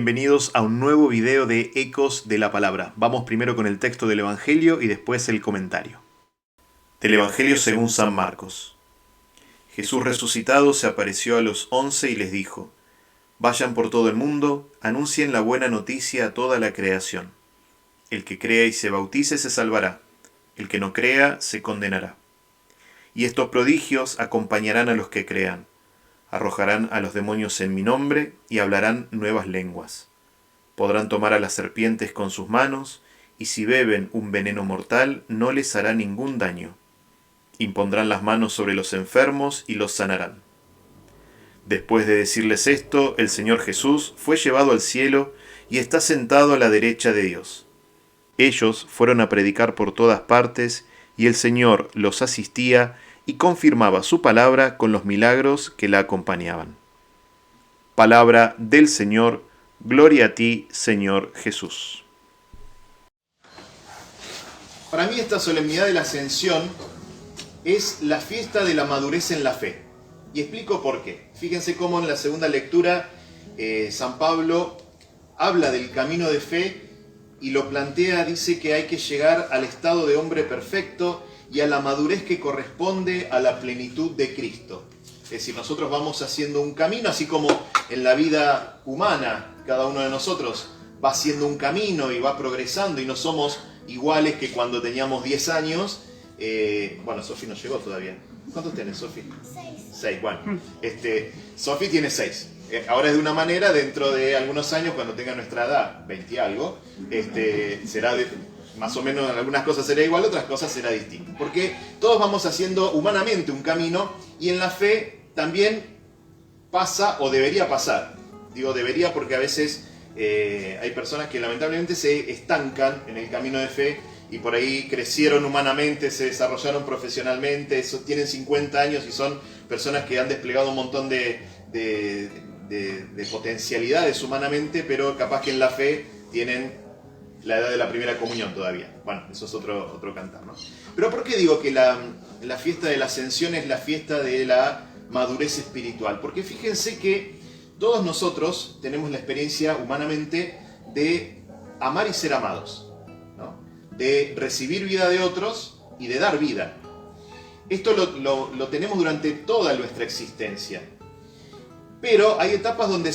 Bienvenidos a un nuevo video de Ecos de la Palabra. Vamos primero con el texto del Evangelio y después el comentario. Del Evangelio según San Marcos. Jesús resucitado se apareció a los 11 y les dijo: Vayan por todo el mundo, anuncien la buena noticia a toda la creación. El que crea y se bautice se salvará, el que no crea se condenará. Y estos prodigios acompañarán a los que crean. Arrojarán a los demonios en mi nombre y hablarán nuevas lenguas. Podrán tomar a las serpientes con sus manos, y si beben un veneno mortal no les hará ningún daño. Impondrán las manos sobre los enfermos y los sanarán. Después de decirles esto, el Señor Jesús fue llevado al cielo y está sentado a la derecha de Dios. Ellos fueron a predicar por todas partes, y el Señor los asistía y confirmaba su palabra con los milagros que la acompañaban. Palabra del Señor, gloria a ti, Señor Jesús. Para mí esta solemnidad de la Ascensión es la fiesta de la madurez en la fe. Y explico por qué. Fíjense cómo en la segunda lectura San Pablo habla del camino de fe y lo plantea, dice que hay que llegar al estado de hombre perfecto y a la madurez que corresponde a la plenitud de Cristo. Es decir, nosotros vamos haciendo un camino, así como en la vida humana, cada uno de nosotros va haciendo un camino y va progresando y no somos iguales que cuando teníamos 10 años. Bueno, Sofi no llegó todavía. ¿Cuántos tenés, Sofi? 6. Bueno, Sofi tiene 6. Ahora es de una manera, dentro de algunos años, cuando tenga nuestra edad, 20 y algo, será más o menos, en algunas cosas será igual, otras cosas será distinto. Porque todos vamos haciendo humanamente un camino, y en la fe también pasa o debería pasar. Digo debería porque a veces hay personas que lamentablemente se estancan en el camino de fe y por ahí crecieron humanamente, se desarrollaron profesionalmente, tienen 50 años y son personas que han desplegado un montón de potencialidades humanamente, pero capaz que en la fe tienen la edad de la primera comunión todavía. Bueno, eso es otro cantar, ¿no? Pero ¿por qué digo que la fiesta de la Ascensión es la fiesta de la madurez espiritual? Porque fíjense que todos nosotros tenemos la experiencia humanamente de amar y ser amados, ¿no? De recibir vida de otros y de dar vida. Esto lo tenemos durante toda nuestra existencia. Pero hay etapas donde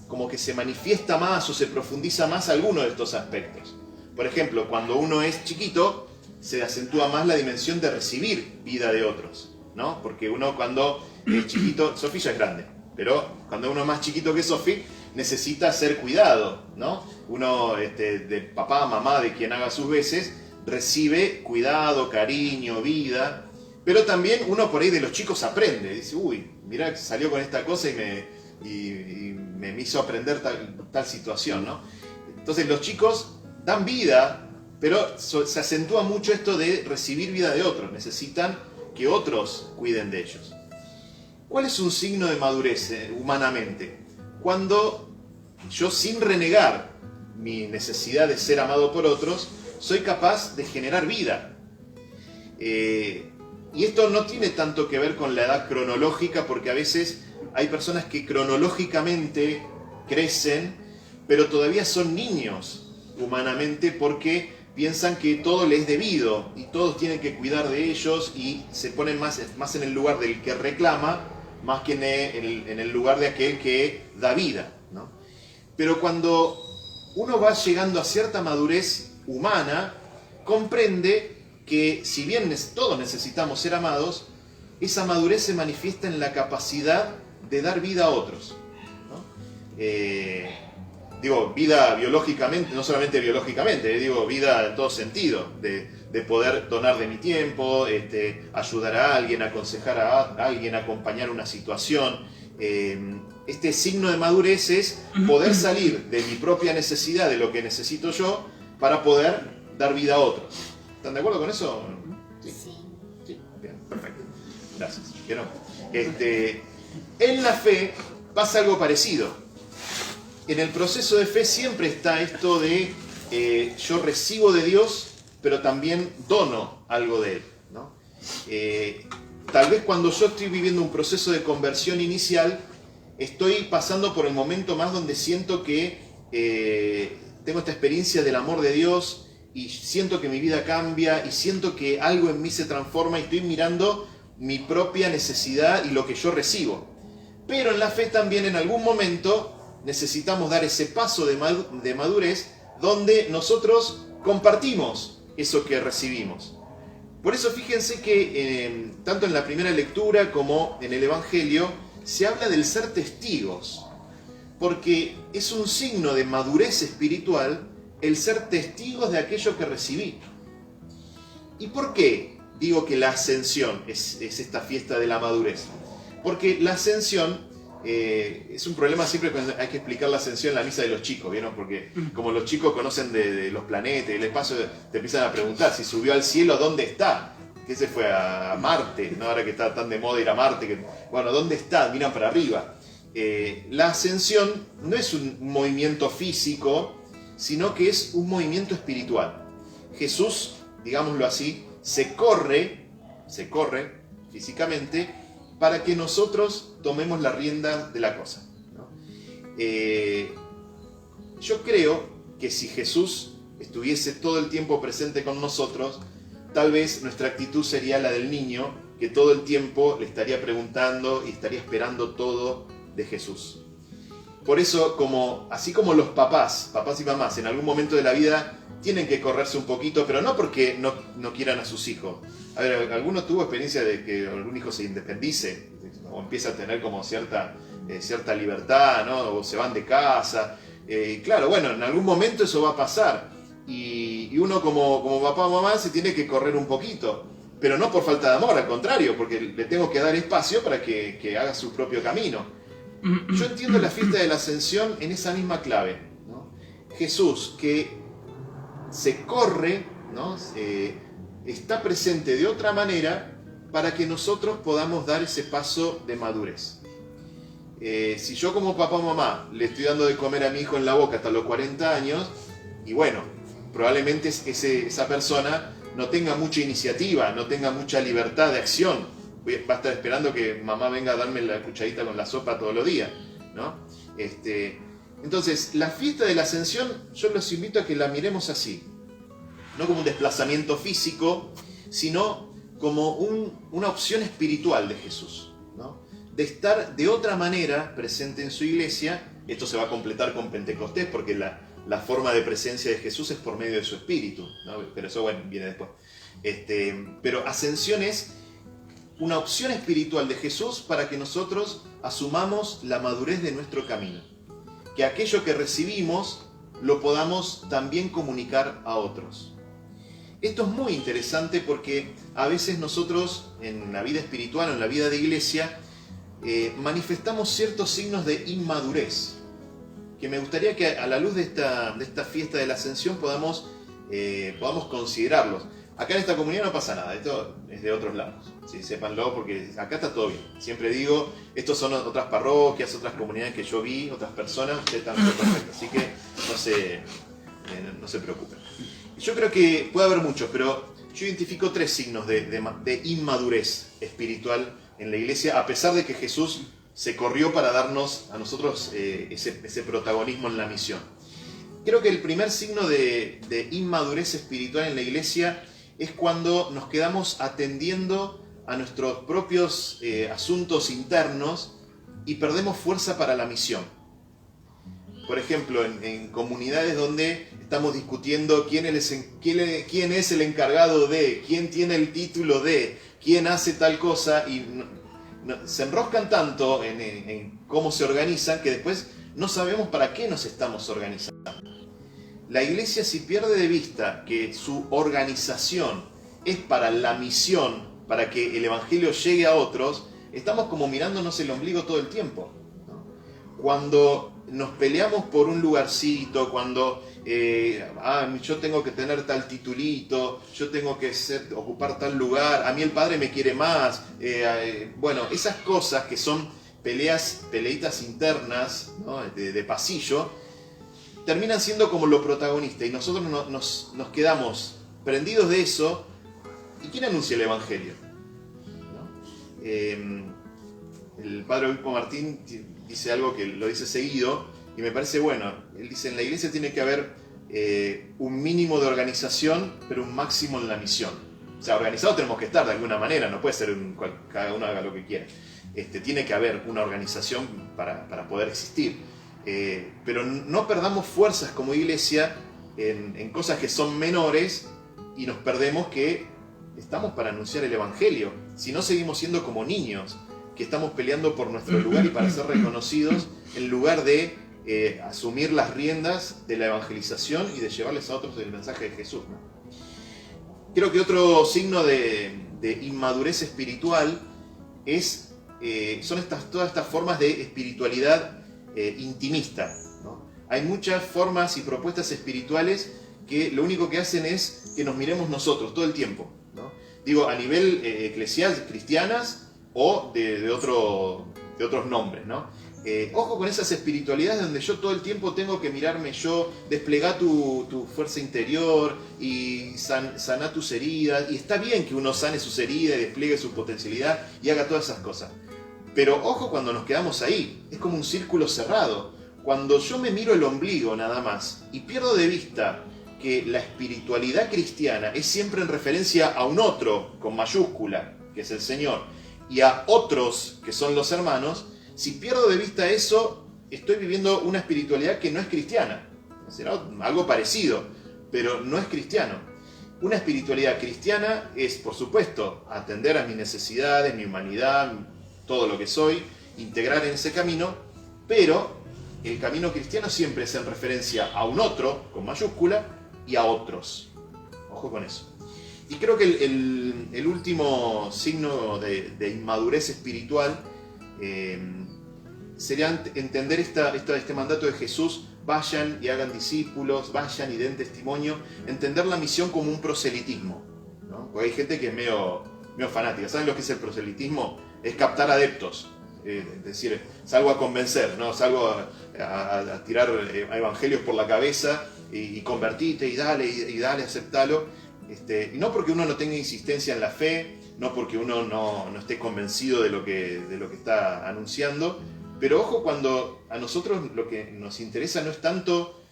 como que se manifiesta más o se profundiza más alguno de estos aspectos. Por ejemplo, cuando uno es chiquito, se acentúa más la dimensión de recibir vida de otros, ¿no? Porque uno cuando es chiquito, Sofi ya es grande, pero cuando uno es más chiquito que Sofi, necesita ser cuidado, ¿no? Uno, de papá, mamá, de quien haga sus veces, recibe cuidado, cariño, vida, pero también uno por ahí de los chicos aprende, dice, uy, mirá, salió con esta cosa y me hizo aprender tal situación, ¿no? Entonces los chicos dan vida, pero se acentúa mucho esto de recibir vida de otros, necesitan que otros cuiden de ellos. ¿Cuál es un signo de madurez humanamente? Cuando yo, sin renegar mi necesidad de ser amado por otros, soy capaz de generar vida. Y esto no tiene tanto que ver con la edad cronológica, porque a veces hay personas que cronológicamente crecen, pero todavía son niños humanamente porque piensan que todo les es debido y todos tienen que cuidar de ellos y se ponen más en el lugar del que reclama, más que en el lugar de aquel que da vida, ¿no? Pero cuando uno va llegando a cierta madurez humana, comprende que si bien todos necesitamos ser amados, esa madurez se manifiesta en la capacidad de dar vida a otros, ¿no? Digo, vida biológicamente, no solamente biológicamente, digo vida en todo sentido, de poder donar de mi tiempo, ayudar a alguien, aconsejar a alguien, acompañar una situación. Este signo de madurez es poder salir de mi propia necesidad, de lo que necesito yo, para poder dar vida a otros. ¿Están de acuerdo con eso? Sí. Sí, bien, perfecto. Gracias. ¿Vieron? En la fe pasa algo parecido. En el proceso de fe siempre está esto de yo recibo de Dios, pero también dono algo de Él, ¿no? Tal vez cuando yo estoy viviendo un proceso de conversión inicial, estoy pasando por el momento más donde siento que tengo esta experiencia del amor de Dios y siento que mi vida cambia y siento que algo en mí se transforma y estoy mirando mi propia necesidad y lo que yo recibo. Pero en la fe también en algún momento necesitamos dar ese paso de madurez donde nosotros compartimos eso que recibimos. Por eso fíjense que tanto en la primera lectura como en el Evangelio se habla del ser testigos, porque es un signo de madurez espiritual el ser testigos de aquello que recibí. ¿Y por qué digo que la ascensión es esta fiesta de la madurez? Porque la ascensión es un problema siempre cuando hay que explicar la ascensión en la misa de los chicos, ¿vieron? Porque como los chicos conocen de los planetas y el espacio, te empiezan a preguntar si subió al cielo, ¿dónde está? Que se fue a Marte, ¿no? Ahora que está tan de moda ir a Marte, bueno, ¿dónde está? Miran para arriba. La ascensión no es un movimiento físico, sino que es un movimiento espiritual. Jesús, digámoslo así, se corre físicamente para que nosotros tomemos la rienda de la cosa, ¿no? Yo creo que si Jesús estuviese todo el tiempo presente con nosotros, tal vez nuestra actitud sería la del niño, que todo el tiempo le estaría preguntando y estaría esperando todo de Jesús. Por eso, así como los papás y mamás en algún momento de la vida tienen que correrse un poquito, pero no porque no quieran a sus hijos. A ver, ¿alguno tuvo experiencia de que algún hijo se independice o empieza a tener como cierta libertad, ¿no? O se van de casa? Claro, bueno, en algún momento eso va a pasar y uno como papá o mamá se tiene que correr un poquito, pero no por falta de amor, al contrario, porque le tengo que dar espacio para que haga su propio camino. Yo entiendo la fiesta de la Ascensión en esa misma clave, ¿no? Jesús que se corre, ¿no? Está presente de otra manera para que nosotros podamos dar ese paso de madurez. Si yo como papá o mamá le estoy dando de comer a mi hijo en la boca hasta los 40 años, y bueno, probablemente esa persona no tenga mucha iniciativa, no tenga mucha libertad de acción. Va a estar esperando que mamá venga a darme la cucharita con la sopa todos los días, ¿no? Entonces, la fiesta de la Ascensión, yo los invito a que la miremos así. No como un desplazamiento físico, sino como una opción espiritual de Jesús, ¿no? De estar de otra manera presente en su iglesia. Esto se va a completar con Pentecostés, porque la forma de presencia de Jesús es por medio de su Espíritu, ¿no? Pero eso, bueno, viene después. Pero Ascensión es una opción espiritual de Jesús para que nosotros asumamos la madurez de nuestro camino. Que aquello que recibimos lo podamos también comunicar a otros. Esto es muy interesante porque a veces nosotros en la vida espiritual o en la vida de iglesia manifestamos ciertos signos de inmadurez, que me gustaría que a la luz de esta fiesta de la Ascensión podamos considerarlos. Acá en esta comunidad no pasa nada, esto es de otros lados, ¿sí? Sépanlo, porque acá está todo bien. Siempre digo, estos son otras parroquias, otras comunidades que yo vi, otras personas, ustedes están perfectos, así que no se preocupen. Yo creo que puede haber muchos, pero yo identifico 3 signos de inmadurez espiritual en la iglesia, a pesar de que Jesús se corrió para darnos a nosotros ese protagonismo en la misión. Creo que el primer signo de inmadurez espiritual en la iglesia es cuando nos quedamos atendiendo a nuestros propios asuntos internos y perdemos fuerza para la misión. Por ejemplo, en comunidades donde estamos discutiendo quién es el encargado de, quién tiene el título de, quién hace tal cosa, y se enroscan tanto en cómo se organizan que después no sabemos para qué nos estamos organizando. La iglesia, si pierde de vista que su organización es para la misión, para que el evangelio llegue a otros, estamos como mirándonos el ombligo todo el tiempo, ¿no? Cuando nos peleamos por un lugarcito, cuando yo tengo que tener tal titulito, yo tengo que ocupar tal lugar, a mí el padre me quiere más, bueno, esas cosas que son peleitas internas, ¿no? de pasillo, terminan siendo como lo protagonista y nosotros nos quedamos prendidos de eso. ¿Y quién anuncia el evangelio? ¿No? El padre obispo Martín dice algo que lo dice seguido y me parece bueno. Él dice, en la iglesia tiene que haber un mínimo de organización, pero un máximo en la misión. O sea, organizados tenemos que estar de alguna manera, no puede ser cada uno haga lo que quiera. Tiene que haber una organización para poder existir. Pero no perdamos fuerzas como iglesia en cosas que son menores y nos perdemos que estamos para anunciar el Evangelio. Si no, seguimos siendo como niños, que estamos peleando por nuestro lugar y para ser reconocidos, en lugar de asumir las riendas de la evangelización y de llevarles a otros el mensaje de Jesús, ¿no? Creo que otro signo de inmadurez espiritual son todas estas formas de espiritualidad intimista, ¿no? Hay muchas formas y propuestas espirituales que lo único que hacen es que nos miremos nosotros todo el tiempo, ¿no? Digo, a nivel eclesial, cristianas o de otros nombres, ¿no? Ojo con esas espiritualidades donde yo todo el tiempo tengo que mirarme yo, desplegar tu fuerza interior y sanar tus heridas. Y está bien que uno sane sus heridas y despliegue su potencialidad y haga todas esas cosas. Pero ojo cuando nos quedamos ahí, es como un círculo cerrado. Cuando yo me miro el ombligo nada más y pierdo de vista que la espiritualidad cristiana es siempre en referencia a un otro, con mayúscula, que es el Señor, y a otros, que son los hermanos, si pierdo de vista eso, estoy viviendo una espiritualidad que no es cristiana. Será algo parecido, pero no es cristiano. Una espiritualidad cristiana es, por supuesto, atender a mis necesidades, mi humanidad, todo lo que soy, integrar en ese camino, pero el camino cristiano siempre es en referencia a un otro, con mayúscula, y a otros. Ojo con eso. Y creo que el último signo de inmadurez espiritual sería entender este mandato de Jesús: vayan y hagan discípulos, vayan y den testimonio, entender la misión como un proselitismo, ¿no? Porque hay gente que es medio fanática. ¿Saben lo que es el proselitismo? Es captar adeptos, es decir, salgo a convencer, ¿no? Salgo a tirar evangelios por la cabeza y convertite y dale, aceptalo. Y no porque uno no tenga insistencia en la fe, no porque uno no esté convencido de lo que está anunciando, pero ojo cuando a nosotros lo que nos interesa no es tanto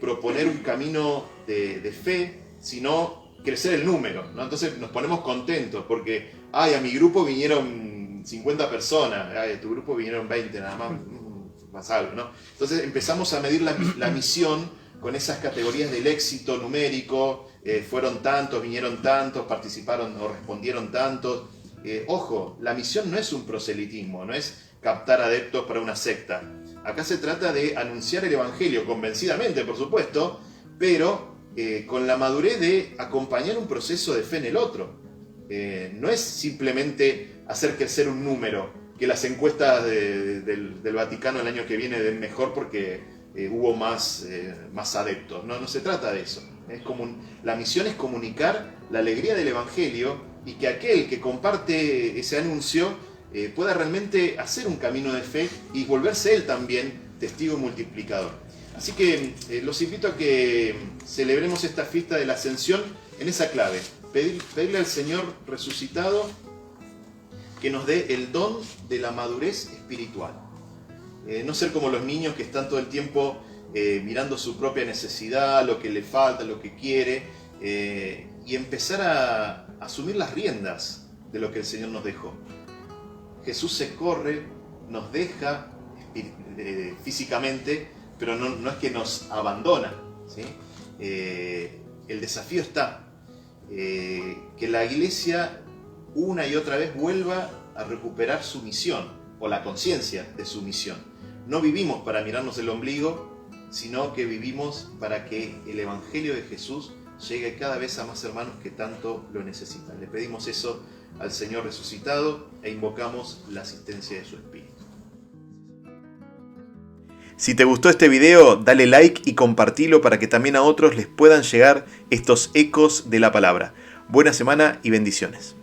proponer un camino de fe, sino crecer el número, ¿no? Entonces nos ponemos contentos porque, a mi grupo vinieron 50 personas, a tu grupo vinieron 20 nada más algo, ¿no? Entonces empezamos a medir la misión con esas categorías del éxito numérico. Fueron tantos, vinieron tantos, participaron o respondieron tantos. Ojo, la misión no es un proselitismo, no es captar adeptos para una secta. Acá se trata de anunciar el Evangelio, convencidamente, por supuesto, pero con la madurez de acompañar un proceso de fe en el otro. No es simplemente hacer crecer un número, que las encuestas del Vaticano el año que viene den mejor porque hubo más adeptos. No se trata de eso. La misión es comunicar la alegría del Evangelio y que aquel que comparte ese anuncio pueda realmente hacer un camino de fe y volverse él también testigo multiplicador. Así que los invito a que celebremos esta fiesta de la Ascensión en esa clave. Pedirle al Señor resucitado que nos dé el don de la madurez espiritual. No ser como los niños que están todo el tiempo mirando su propia necesidad, lo que le falta, lo que quiere, y empezar a asumir las riendas de lo que el Señor nos dejó. Jesús se corre, nos deja físicamente, pero no es que nos abandona, ¿sí? El desafío está, que la Iglesia una y otra vez vuelva a recuperar su misión, o la conciencia de su misión. No vivimos para mirarnos el ombligo, sino que vivimos para que el Evangelio de Jesús llegue cada vez a más hermanos que tanto lo necesitan. Le pedimos eso al Señor resucitado e invocamos la asistencia de su Espíritu. Si te gustó este video, dale like y compartilo para que también a otros les puedan llegar estos ecos de la palabra. Buena semana y bendiciones.